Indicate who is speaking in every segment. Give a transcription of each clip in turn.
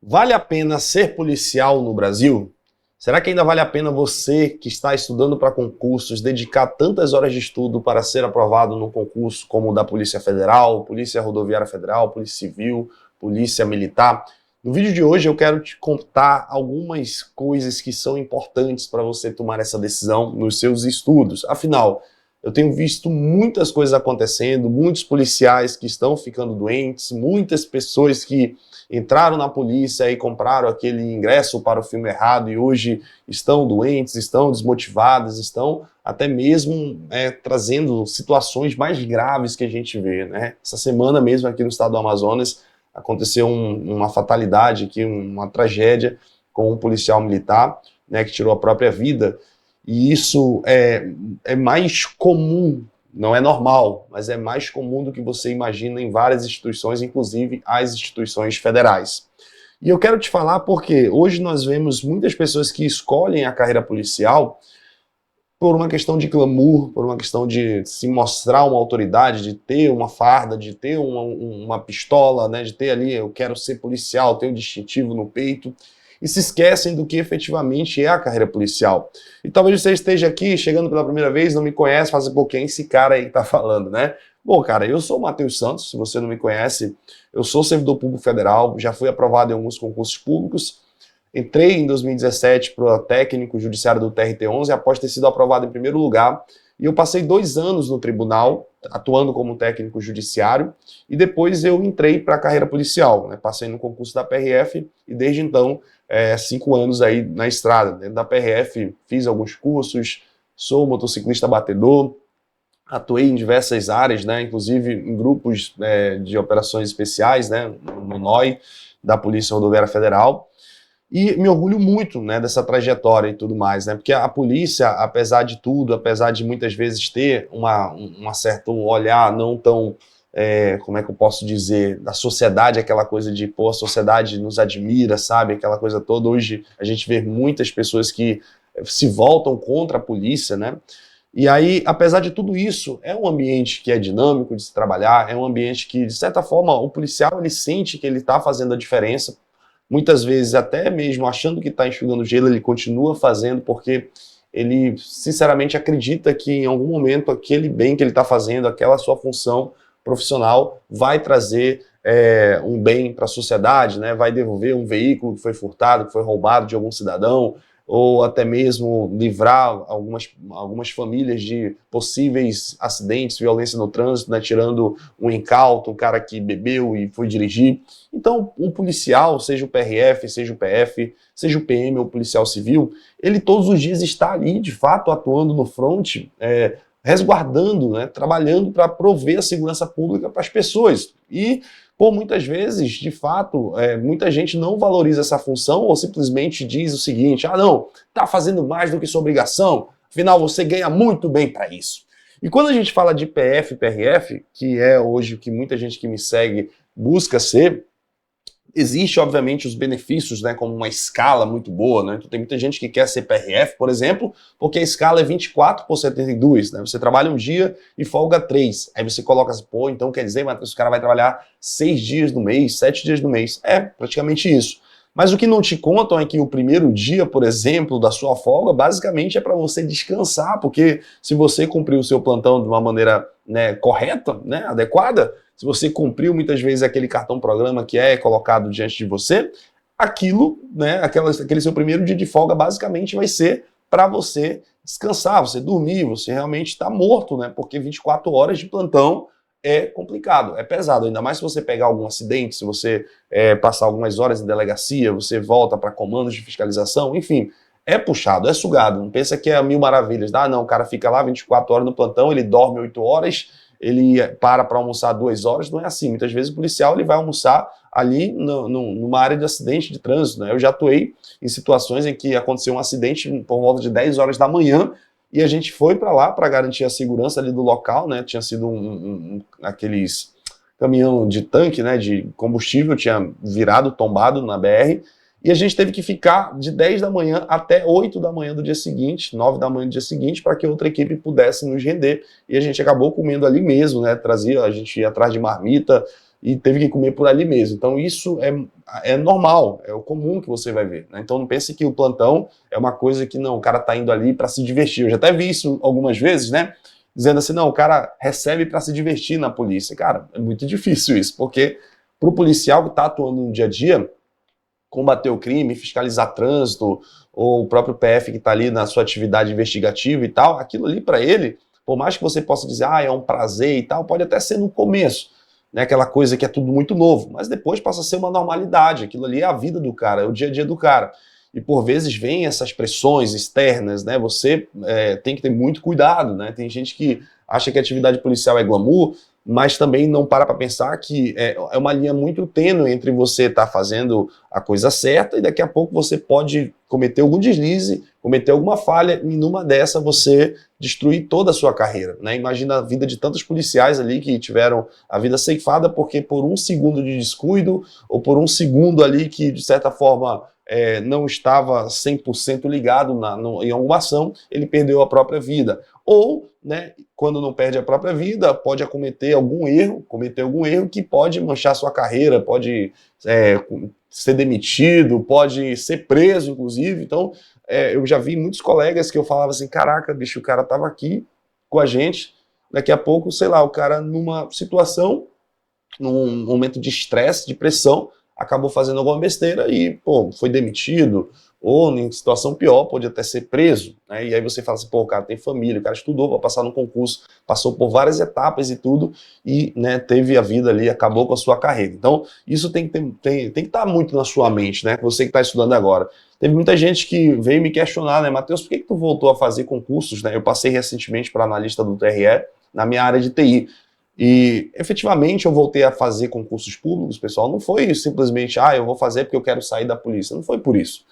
Speaker 1: Vale a pena ser policial no Brasil? Será que ainda vale a pena você que está estudando para concursos dedicar tantas horas de estudo para ser aprovado num concurso como o da Polícia Federal, Polícia Rodoviária Federal, Polícia Civil, Polícia Militar? No vídeo de hoje eu quero te contar algumas coisas que são importantes para você tomar essa decisão nos seus estudos. Afinal, eu tenho visto muitas coisas acontecendo, muitos policiais que estão ficando doentes, muitas pessoas que entraram na polícia e compraram aquele ingresso para o filme errado e hoje estão doentes, estão desmotivadas, estão até mesmo trazendo situações mais graves que a gente vê, né? Essa semana mesmo aqui no estado do Amazonas aconteceu uma fatalidade aqui, uma tragédia com um policial militar, né, que tirou a própria vida. E isso é mais comum, não é normal, mas é mais comum do que você imagina em várias instituições, inclusive as instituições federais. E eu quero te falar porque hoje nós vemos muitas pessoas que escolhem a carreira policial por uma questão de glamour, por uma questão de se mostrar uma autoridade, de ter uma farda, de ter uma pistola, né, de ter ali, eu quero ser policial, ter um distintivo no peito, e se esquecem do que efetivamente é a carreira policial. E talvez você esteja aqui, chegando pela primeira vez, não me conhece, fala assim, pô, quem é esse cara aí que tá falando, né? Bom, cara, eu sou o Matheus Santos, se você não me conhece, eu sou servidor público federal, já fui aprovado em alguns concursos públicos, entrei em 2017 para o técnico judiciário do TRT-11, após ter sido aprovado em primeiro lugar, e eu passei 2 anos no tribunal, atuando como técnico judiciário, e depois eu entrei para a carreira policial, né? Passei no concurso da PRF, e desde então, 5 anos aí na estrada. Dentro da PRF fiz alguns cursos, sou motociclista batedor, atuei em diversas áreas, né? Inclusive em grupos de operações especiais, né? No NOI, da Polícia Rodoviária Federal. E me orgulho muito, né, dessa trajetória e tudo mais, né, porque a polícia, apesar de tudo, apesar de muitas vezes ter uma certo olhar não tão, como é que eu posso dizer, da sociedade, aquela coisa de, pô, a sociedade nos admira, sabe, aquela coisa toda. Hoje a gente vê muitas pessoas que se voltam contra a polícia, né, e aí, apesar de tudo isso, é um ambiente que é dinâmico de se trabalhar, é um ambiente que, de certa forma, o policial, ele sente que ele está fazendo a diferença. Muitas vezes, até mesmo achando que está enxugando gelo, ele continua fazendo porque ele, sinceramente, acredita que em algum momento aquele bem que ele está fazendo, aquela sua função profissional, vai trazer um bem para a sociedade, né? Vai devolver um veículo que foi furtado, que foi roubado de algum cidadão, ou até mesmo livrar algumas famílias de possíveis acidentes, violência no trânsito, né? Tirando um incauto, um cara que bebeu e foi dirigir. Então, o policial, seja o PRF, seja o PF, seja o PM ou o policial civil, ele todos os dias está ali, de fato, atuando no front, resguardando, né, trabalhando para prover a segurança pública para as pessoas. E, por muitas vezes, de fato, muita gente não valoriza essa função ou simplesmente diz o seguinte, ah, não, está fazendo mais do que sua obrigação, afinal, você ganha muito bem para isso. E quando a gente fala de PF e PRF, que é hoje o que muita gente que me segue busca ser, existe, obviamente, os benefícios, né, como uma escala muito boa, né? Então tem muita gente que quer ser PRF, por exemplo, porque a escala é 24 por 72, né? Você trabalha um dia e folga 3. Aí você coloca assim, pô, então quer dizer, Matheus, o cara vai trabalhar 6 dias no mês, 7 dias no mês. É, praticamente isso. Mas o que não te contam é que o primeiro dia, por exemplo, da sua folga, basicamente é para você descansar, porque se você cumprir o seu plantão de uma maneira, né, correta, né, adequada, se você cumpriu muitas vezes aquele cartão-programa que é colocado diante de você, aquilo, né, aquele seu primeiro dia de folga basicamente vai ser para você descansar, você dormir, você realmente está morto, né, porque 24 horas de plantão é complicado, é pesado, ainda mais se você pegar algum acidente, se você passar algumas horas em delegacia, você volta para comandos de fiscalização, enfim, é puxado, é sugado. Não pensa que é 1000 maravilhas. Ah, não, o cara fica lá 24 horas no plantão, ele dorme 8 horas, ele para almoçar 2 horas, não é assim. Muitas vezes o policial ele vai almoçar ali numa área de acidente de trânsito, né? Eu já atuei em situações em que aconteceu um acidente por volta de 10 horas da manhã, e a gente foi para lá para garantir a segurança ali do local, né? Tinha sido aqueles caminhão de tanque, né, de combustível, tinha virado, tombado na BR, e a gente teve que ficar de 10 da manhã até 8 da manhã do dia seguinte, 9 da manhã do dia seguinte, para que outra equipe pudesse nos render, e a gente acabou comendo ali mesmo, né, a gente ia atrás de marmita, e teve que comer por ali mesmo. Então isso é normal, é o comum que você vai ver, né? Então não pense que o plantão é uma coisa que não, o cara tá indo ali para se divertir. Eu já até vi isso algumas vezes, né? Dizendo assim, não, o cara recebe para se divertir na polícia. Cara, é muito difícil isso, porque para o policial que está atuando no dia a dia, combater o crime, fiscalizar trânsito, ou o próprio PF que está ali na sua atividade investigativa e tal, aquilo ali para ele, por mais que você possa dizer, é um prazer e tal, pode até ser no começo, né, aquela coisa que é tudo muito novo, mas depois passa a ser uma normalidade, aquilo ali é a vida do cara, é o dia a dia do cara. E por vezes vem essas pressões externas, né, você tem que ter muito cuidado, né, tem gente que acha que a atividade policial é glamour, mas também não para pensar que é uma linha muito tênue entre você estar fazendo a coisa certa e daqui a pouco você pode cometer algum deslize, cometer alguma falha e numa dessa você destruir toda a sua carreira, né? Imagina a vida de tantos policiais ali que tiveram a vida ceifada porque por um segundo de descuido ou por um segundo ali que de certa forma não estava 100% ligado em alguma ação, ele perdeu a própria vida. Ou, né, quando não perde a própria vida, pode cometer algum erro que pode manchar sua carreira, pode ser demitido, pode ser preso, inclusive. Então, eu já vi muitos colegas que eu falava assim, caraca, bicho, o cara estava aqui com a gente, daqui a pouco, sei lá, o cara numa situação, num momento de estresse, de pressão, acabou fazendo alguma besteira e, pô, foi demitido, ou em situação pior, pode até ser preso, né? E aí você fala assim, pô, o cara tem família, o cara estudou para passar no concurso, passou por várias etapas e tudo, e, né, teve a vida ali, acabou com a sua carreira. Então, isso tem que estar muito na sua mente, né? Você que está estudando agora. Teve muita gente que veio me questionar, né, Matheus, por que tu voltou a fazer concursos, né? Eu passei recentemente para analista do TRE, na minha área de TI. E efetivamente eu voltei a fazer concursos públicos, pessoal, não foi simplesmente, eu vou fazer porque eu quero sair da polícia, não foi por isso.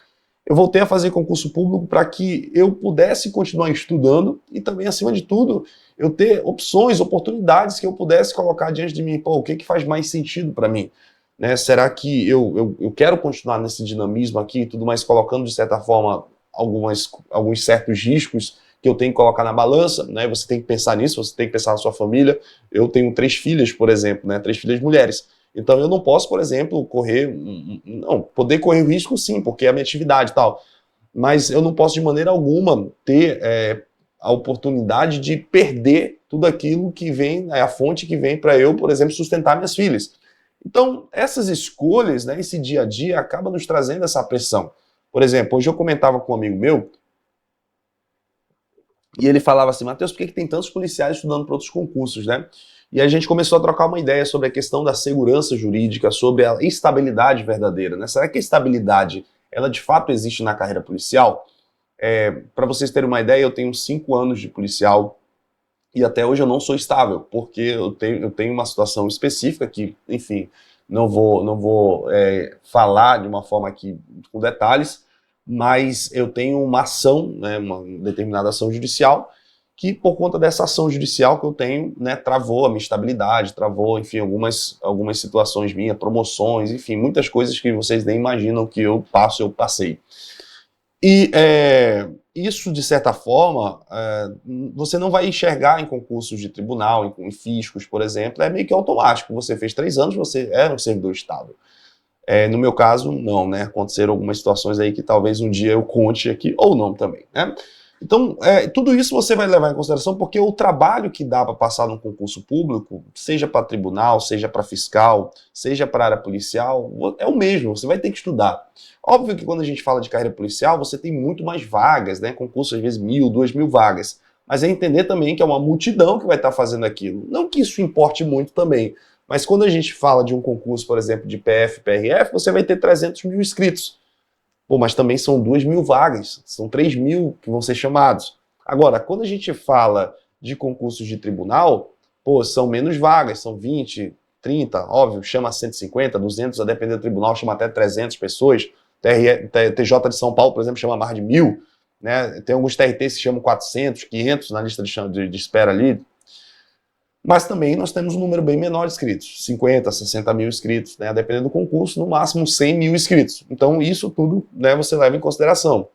Speaker 1: Eu voltei a fazer concurso público para que eu pudesse continuar estudando e também, acima de tudo, eu ter opções, oportunidades que eu pudesse colocar diante de mim. Pô, o que faz mais sentido para mim? Né? Será que eu quero continuar nesse dinamismo aqui e tudo mais, colocando, de certa forma, alguns certos riscos que eu tenho que colocar na balança, né? Você tem que pensar nisso, você tem que pensar na sua família. Eu tenho 3 filhas, por exemplo, né? 3 filhas mulheres. Então eu não posso, por exemplo, poder correr o risco sim, porque é a minha atividade e tal, mas eu não posso de maneira alguma ter a oportunidade de perder tudo aquilo que vem, a fonte que vem para eu, por exemplo, sustentar minhas filhas. Então essas escolhas, né, esse dia a dia acaba nos trazendo essa pressão. Por exemplo, hoje eu comentava com um amigo meu, e ele falava assim, Matheus, por que tem tantos policiais estudando para outros concursos, né? E a gente começou a trocar uma ideia sobre a questão da segurança jurídica, sobre a estabilidade verdadeira, né? Será que a estabilidade, ela de fato existe na carreira policial? Para vocês terem uma ideia, eu tenho 5 anos de policial e até hoje eu não sou estável, porque eu tenho uma situação específica que, enfim, não vou falar de uma forma aqui com detalhes, mas eu tenho uma ação, né, uma determinada ação judicial, que por conta dessa ação judicial que eu tenho, né, travou a minha estabilidade, travou, enfim, algumas situações minhas, promoções, enfim, muitas coisas que vocês nem imaginam que eu passei. E isso, de certa forma, você não vai enxergar em concursos de tribunal, em fiscos, por exemplo, é meio que automático. Você fez 3 anos, você é um servidor estável. No meu caso, não, né? Aconteceram algumas situações aí que talvez um dia eu conte aqui, ou não também, né? Então, tudo isso você vai levar em consideração porque o trabalho que dá para passar num concurso público, seja para tribunal, seja para fiscal, seja para área policial, é o mesmo, você vai ter que estudar. Óbvio que quando a gente fala de carreira policial, você tem muito mais vagas, né? Concurso às vezes 1.000, 2.000 vagas. Mas é entender também que é uma multidão que vai estar fazendo aquilo. Não que isso importe muito também, mas quando a gente fala de um concurso, por exemplo, de PF, PRF, você vai ter 300 mil inscritos. Pô, mas também são 2.000 vagas, são 3.000 que vão ser chamados. Agora, quando a gente fala de concursos de tribunal, pô, são menos vagas, são 20, 30, óbvio, chama 150, 200, a depender do tribunal, chama até 300 pessoas. TJ de São Paulo, por exemplo, chama mais de 1.000, né? Tem alguns TRTs que chamam 400, 500 na lista de espera ali. Mas também nós temos um número bem menor de inscritos, 50, 60 mil inscritos, né? Dependendo do concurso, no máximo 100 mil inscritos. Então isso tudo, né, você leva em consideração.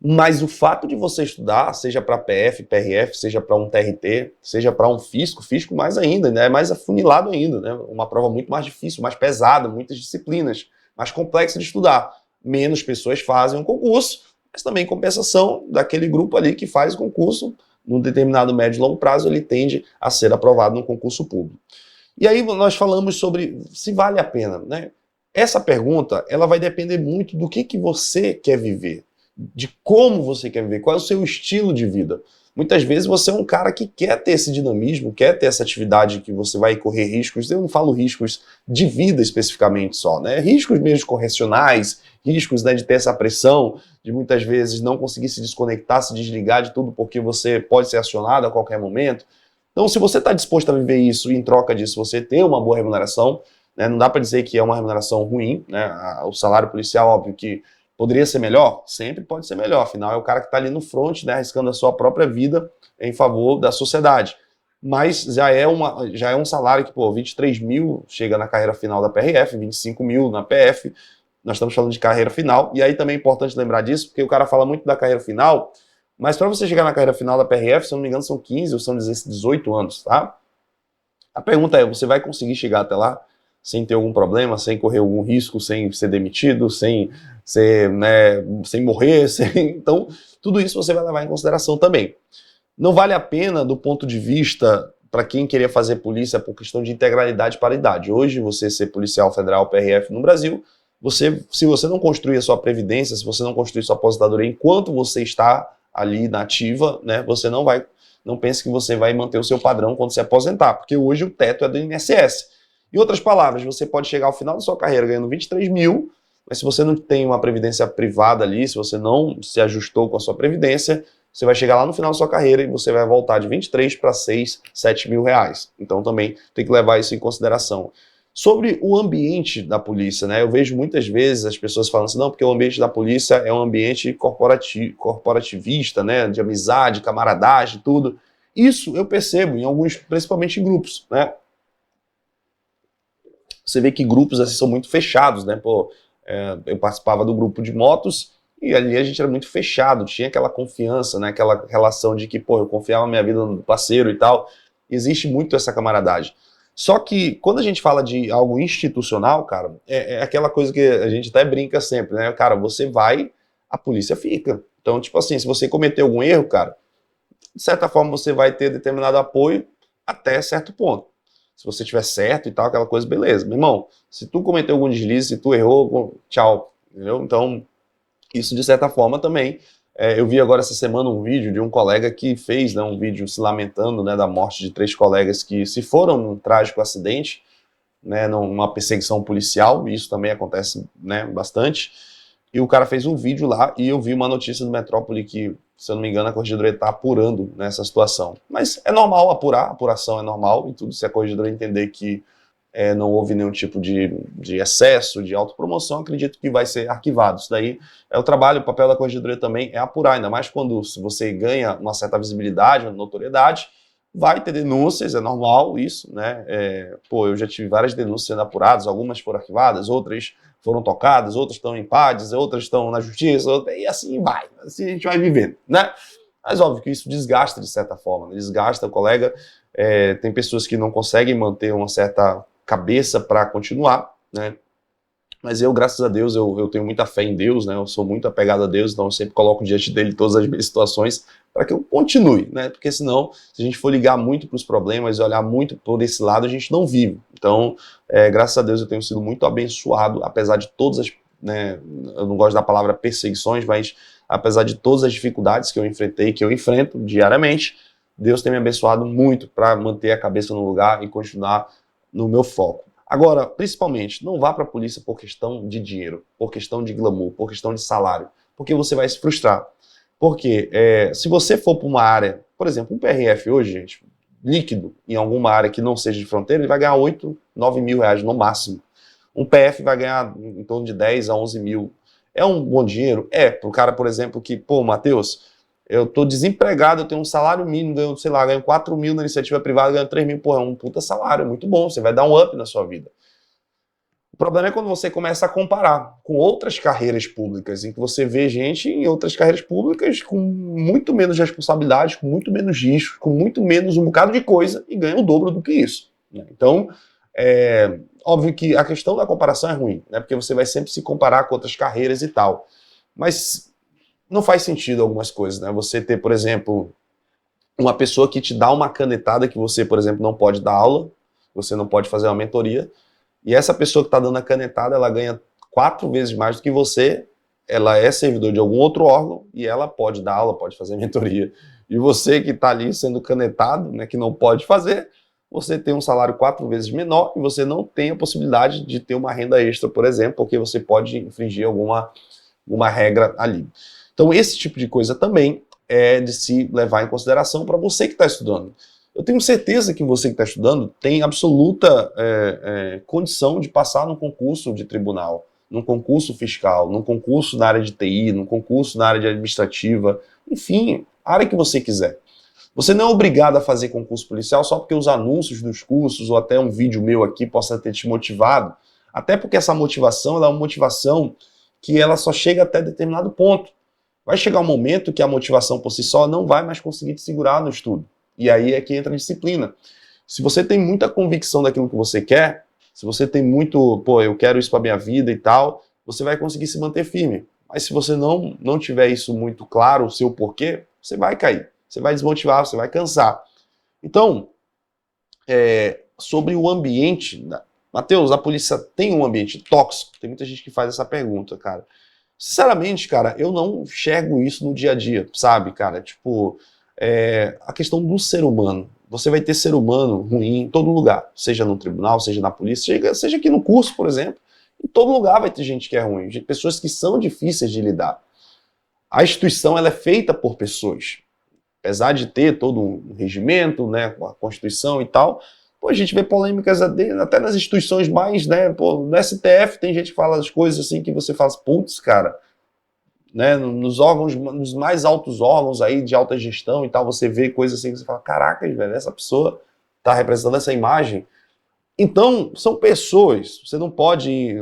Speaker 1: Mas o fato de você estudar, seja para PF, PRF, seja para um TRT, seja para um fisco mais ainda, né? É mais afunilado ainda, né? Uma prova muito mais difícil, mais pesada, muitas disciplinas, mais complexa de estudar. Menos pessoas fazem um concurso, mas também em compensação daquele grupo ali que faz o concurso, num determinado médio e longo prazo, ele tende a ser aprovado no concurso público. E aí nós falamos sobre se vale a pena, né? Essa pergunta, ela vai depender muito do que você quer viver, de como você quer viver, qual é o seu estilo de vida. Muitas vezes você é um cara que quer ter esse dinamismo, quer ter essa atividade que você vai correr riscos. Eu não falo riscos de vida especificamente só, né? Riscos mesmo correcionais, riscos, né, de ter essa pressão, de muitas vezes não conseguir se desconectar, se desligar de tudo porque você pode ser acionado a qualquer momento. Então, se você está disposto a viver isso e em troca disso você ter uma boa remuneração, né, não dá para dizer que é uma remuneração ruim, né? O salário policial, óbvio que poderia ser melhor? Sempre pode ser melhor, afinal é o cara que está ali no front, né, arriscando a sua própria vida em favor da sociedade. Mas já é um salário que, pô, 23 mil chega na carreira final da PRF, 25 mil na PF, nós estamos falando de carreira final, e aí também é importante lembrar disso, porque o cara fala muito da carreira final, mas para você chegar na carreira final da PRF, se eu não me engano, são 15 ou são 18 anos, tá? A pergunta é, você vai conseguir chegar até lá sem ter algum problema, sem correr algum risco, sem ser demitido, sem sem morrer, então tudo isso você vai levar em consideração também. Não vale a pena do ponto de vista para quem queria fazer polícia por questão de integralidade e paridade. Hoje, você ser policial federal PRF no Brasil, se você não construir a sua previdência, se você não construir sua aposentadoria enquanto você está ali na ativa, né, você não pense que você vai manter o seu padrão quando se aposentar, porque hoje o teto é do INSS. Em outras palavras, você pode chegar ao final da sua carreira ganhando 23 mil, mas se você não tem uma previdência privada ali, se você não se ajustou com a sua previdência, você vai chegar lá no final da sua carreira e você vai voltar de 23 para 6, 7 mil reais. Então também tem que levar isso em consideração. Sobre o ambiente da polícia, né? Eu vejo muitas vezes as pessoas falando assim, não, porque o ambiente da polícia é um ambiente corporativista, né? De amizade, camaradagem, tudo. Isso eu percebo em alguns, principalmente em grupos, né? Você vê que grupos assim são muito fechados, né? Pô, eu participava do grupo de motos e ali a gente era muito fechado, tinha aquela confiança, né? Aquela relação de que, pô, eu confiava na minha vida no parceiro e tal. Existe muito essa camaradagem. Só que quando a gente fala de algo institucional, cara, é aquela coisa que a gente até brinca sempre, né? Cara, você vai, a polícia fica. Então, tipo assim, se você cometer algum erro, cara, de certa forma você vai ter determinado apoio até certo ponto. Se você tiver certo e tal, aquela coisa, beleza. Meu irmão, se tu cometeu algum deslize, se tu errou, tchau. Entendeu? Então, isso de certa forma também. Eu vi agora essa semana um vídeo de um colega que fez, né, um vídeo se lamentando, né, da morte de 3 colegas que se foram num trágico acidente, né, numa perseguição policial, e isso também acontece, né, bastante. E o cara fez um vídeo lá e eu vi uma notícia do Metrópole que, se eu não me engano, a corregedoria está apurando nessa situação. Mas é normal apurar, a apuração é normal e tudo, se a corregedoria entender que não houve nenhum tipo de excesso, de autopromoção, acredito que vai ser arquivado. Isso daí é o trabalho, o papel da corregedoria também é apurar, ainda mais quando se você ganha uma certa visibilidade, uma notoriedade, vai ter denúncias, é normal isso, né? Eu já tive várias denúncias sendo apuradas, algumas foram arquivadas, outras foram tocadas, outras estão em PADs, outras estão na justiça, e assim vai, assim a gente vai vivendo, né? Mas óbvio que isso desgasta de certa forma, né? Desgasta o colega, tem pessoas que não conseguem manter uma certa cabeça para continuar, né? Mas eu, graças a Deus, eu tenho muita fé em Deus, né? Eu sou muito apegado a Deus, então eu sempre coloco diante dele todas as minhas situações para que eu continue, né? Porque senão, se a gente for ligar muito para os problemas e olhar muito por esse lado, a gente não vive. Então, graças a Deus, eu tenho sido muito abençoado, apesar de todas as, né? Eu não gosto da palavra perseguições, mas apesar de todas as dificuldades que eu enfrentei, que eu enfrento diariamente, Deus tem me abençoado muito para manter a cabeça no lugar e continuar no meu foco. Agora, principalmente, não vá para a polícia por questão de dinheiro, por questão de glamour, por questão de salário, porque você vai se frustrar. Porque se você for para uma área, por exemplo, um PRF hoje, gente, líquido, em alguma área que não seja de fronteira, ele vai ganhar 8, 9 mil reais no máximo. Um PF vai ganhar em torno de 10 a 11 mil. É um bom dinheiro? Para o cara, por exemplo, que, pô, Matheus, eu tô desempregado, eu tenho um salário mínimo, ganho, sei lá, ganho 4 mil na iniciativa privada, ganho 3 mil, pô, é um puta salário, é muito bom, você vai dar um up na sua vida. problema é quando você começa a comparar com outras carreiras públicas, em que você vê gente em outras carreiras públicas com muito menos responsabilidade, com muito menos risco, com muito menos um bocado de coisa e ganha o dobro do que isso. Né? Então, óbvio que a questão da comparação é ruim, né? Porque você vai sempre se comparar com outras carreiras e tal. Mas não faz sentido algumas coisas, né? Você ter, por exemplo, uma pessoa que te dá uma canetada que você, por exemplo, não pode dar aula, você não pode fazer uma mentoria, e essa pessoa que está dando a canetada, ela ganha 4 vezes mais do que você, ela é servidor de algum outro órgão, e ela pode dar aula, pode fazer mentoria. E você que está ali sendo canetado, né, que não pode fazer, você tem um salário 4 vezes menor, e você não tem a possibilidade de ter uma renda extra, por exemplo, porque você pode infringir alguma regra ali. Então esse tipo de coisa também é de se levar em consideração para você que está estudando. Eu tenho certeza que você que está estudando tem absoluta condição de passar num concurso de tribunal, num concurso fiscal, num concurso na área de TI, num concurso na área de administrativa, enfim, a área que você quiser. Você não é obrigado a fazer concurso policial só porque os anúncios dos cursos ou até um vídeo meu aqui possa ter te motivado, até porque essa motivação ela é uma motivação que ela só chega até determinado ponto. Vai chegar um momento que a motivação por si só não vai mais conseguir te segurar no estudo. E aí é que entra a disciplina. Se você tem muita convicção daquilo que você quer, se você tem muito, pô, eu quero isso para minha vida e tal, você vai conseguir se manter firme. Mas se você não tiver isso muito claro, o seu porquê, você vai cair. Você vai desmotivar, você vai cansar. Então, sobre o ambiente, Matheus, a polícia tem um ambiente tóxico? Tem muita gente que faz essa pergunta, cara. Sinceramente, cara, eu não enxergo isso no dia a dia, sabe, cara? Tipo, a questão do ser humano. Você vai ter ser humano ruim em todo lugar, seja no tribunal, seja na polícia, seja aqui no curso, por exemplo. Em todo lugar vai ter gente que é ruim, pessoas que são difíceis de lidar. A instituição ela é feita por pessoas. Apesar de ter todo um regimento, né, com a Constituição e tal, pô, a gente vê polêmicas até nas instituições mais, né, pô, no STF tem gente que fala as coisas assim que você fala, putz, cara, né, nos órgãos, nos mais altos órgãos aí de alta gestão e tal, você vê coisas assim que você fala, caraca, velho, essa pessoa tá representando essa imagem. Então, são pessoas, você não pode,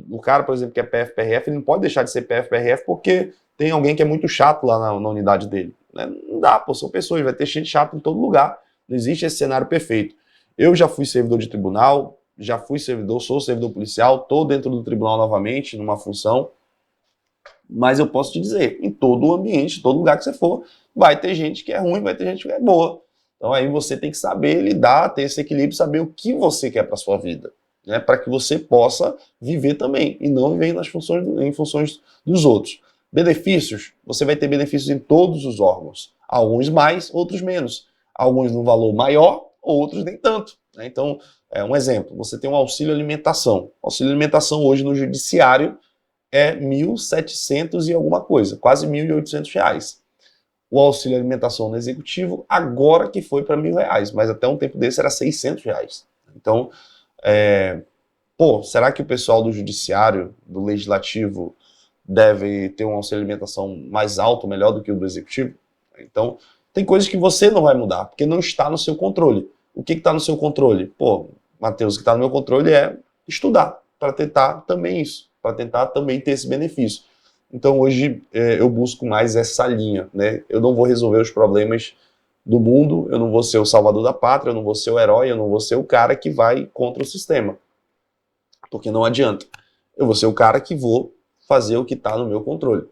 Speaker 1: o cara, por exemplo, que é PF-PRF, ele não pode deixar de ser PF-PRF porque tem alguém que é muito chato lá na unidade dele. Né? Não dá, pô, são pessoas, vai ter gente chata em todo lugar, não existe esse cenário perfeito. Eu já fui servidor de tribunal, já fui servidor, sou servidor policial, estou dentro do tribunal novamente, numa função, mas eu posso te dizer, em todo o ambiente, em todo lugar que você for, vai ter gente que é ruim, vai ter gente que é boa. Então aí você tem que saber lidar, ter esse equilíbrio, saber o que você quer para sua vida, né? Para que você possa viver também, e não viver em funções dos outros. Benefícios, você vai ter benefícios em todos os órgãos. Alguns mais, outros menos. Alguns num valor maior, outros nem tanto. Né? Então, um exemplo, você tem um auxílio alimentação. O auxílio alimentação hoje no judiciário é 1.700 e alguma coisa, quase R$ 1.800. O auxílio alimentação no executivo, agora que foi para R$ 1.000, mas até um tempo desse era R$ 600. Então, será que o pessoal do judiciário, do legislativo, deve ter um auxílio alimentação mais alto, melhor do que o do executivo? Então, tem coisas que você não vai mudar, porque não está no seu controle. O que está no seu controle? Pô, Matheus, o que está no meu controle é estudar, para tentar também isso, para tentar também ter esse benefício. Então hoje eu busco mais essa linha, né? Eu não vou resolver os problemas do mundo, eu não vou ser o salvador da pátria, eu não vou ser o herói, eu não vou ser o cara que vai contra o sistema. Porque não adianta. Eu vou ser o cara que vou fazer o que está no meu controle.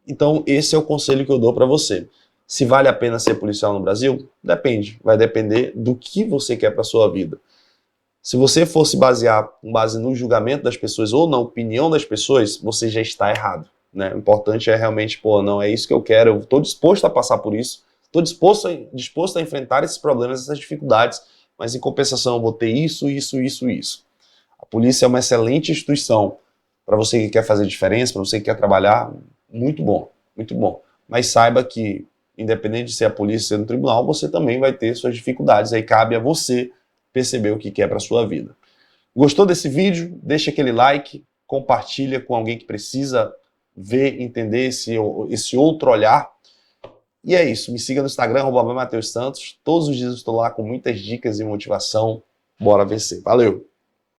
Speaker 1: Então esse é o conselho que eu dou para você. Se vale a pena ser policial no Brasil? Depende. Vai depender do que você quer para sua vida. Se você for se basear com base no julgamento das pessoas ou na opinião das pessoas, você já está errado. Né? O importante é realmente, não, é isso que eu quero, eu estou disposto a passar por isso, estou disposto a enfrentar esses problemas, essas dificuldades, mas em compensação eu vou ter isso, isso, isso, isso. A polícia é uma excelente instituição para você que quer fazer diferença, para você que quer trabalhar, muito bom, muito bom. Mas saiba que, independente de ser a polícia ou no tribunal, você também vai ter suas dificuldades, aí cabe a você perceber o que quer para a sua vida. Gostou desse vídeo? Deixa aquele like, compartilha com alguém que precisa ver, entender esse outro olhar. E é isso, me siga no Instagram, @Matheus Santos. Todos os dias eu estou lá com muitas dicas e motivação. Bora vencer. Valeu!